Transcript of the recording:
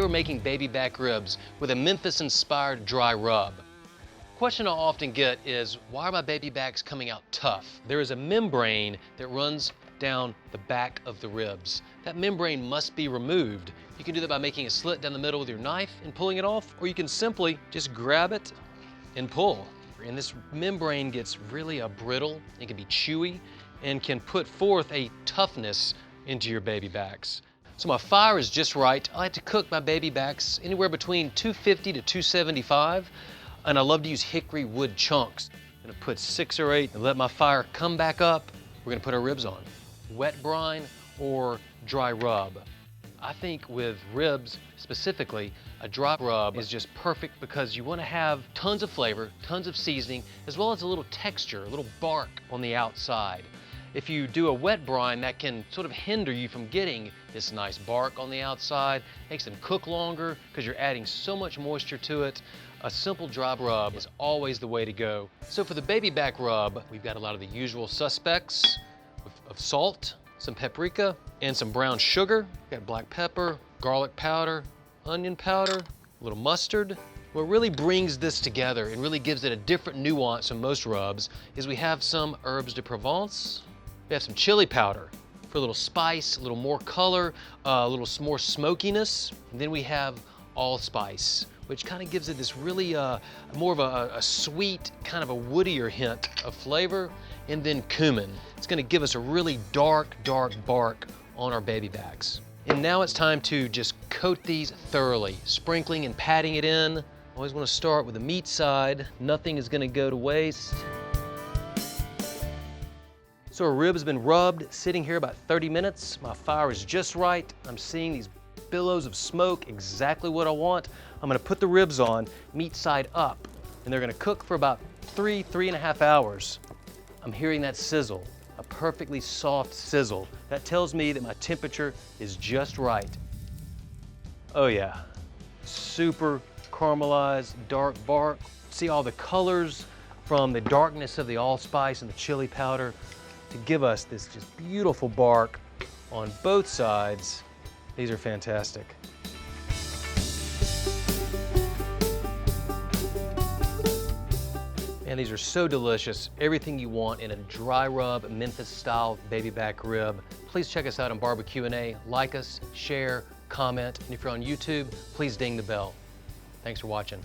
we're making baby back ribs with a Memphis-inspired dry rub. Question I often get is, why are my baby backs coming out tough? There is a membrane that runs down the back of the ribs. That membrane must be removed. You can do that by making a slit down the middle with your knife and pulling it off, or you can simply just grab it and pull. And this membrane gets really brittle, it can be chewy, and can put forth a toughness into your baby backs. So my fire is just right. I like to cook my baby backs anywhere between 250 to 275, and I love to use hickory wood chunks. I'm gonna put 6 or 8 and let my fire come back up. We're gonna put our ribs on. Wet brine or dry rub. I think with ribs specifically, a dry rub is just perfect because you want to have tons of flavor, tons of seasoning, as well as a little texture, a little bark on the outside. If you do a wet brine, that can sort of hinder you from getting this nice bark on the outside, makes them cook longer because you're adding so much moisture to it. A simple dry rub is always the way to go. So for the baby back rub, we've got a lot of the usual suspects of salt, some paprika, and some brown sugar. We've got black pepper, garlic powder, onion powder, a little mustard. What really brings this together and really gives it a different nuance from most rubs is we have some herbes de Provence. We have some chili powder for a little spice, a little more color, a little more smokiness. And then we have allspice, which kind of gives it this really more of a sweet, kind of a woodier hint of flavor. And then cumin. It's gonna give us a really dark, dark bark on our baby backs. And now it's time to just coat these thoroughly, sprinkling and patting it in. Always wanna start with the meat side. Nothing is gonna go to waste. So our rib has been rubbed, sitting here about 30 minutes. My fire is just right. I'm seeing these billows of smoke, exactly what I want. I'm gonna put the ribs on, meat side up, and they're gonna cook for about 3.5 hours. I'm hearing that sizzle, a perfectly soft sizzle. That tells me that my temperature is just right. Oh yeah, super caramelized, dark bark. See all the colors from the darkness of the allspice and the chili powder to give us this just beautiful bark on both sides. These are fantastic. And these are so delicious. Everything you want in a dry rub, Memphis-style baby back rib. Please check us out on BBQ&A. Like us, share, comment, and if you're on YouTube, please ding the bell. Thanks for watching.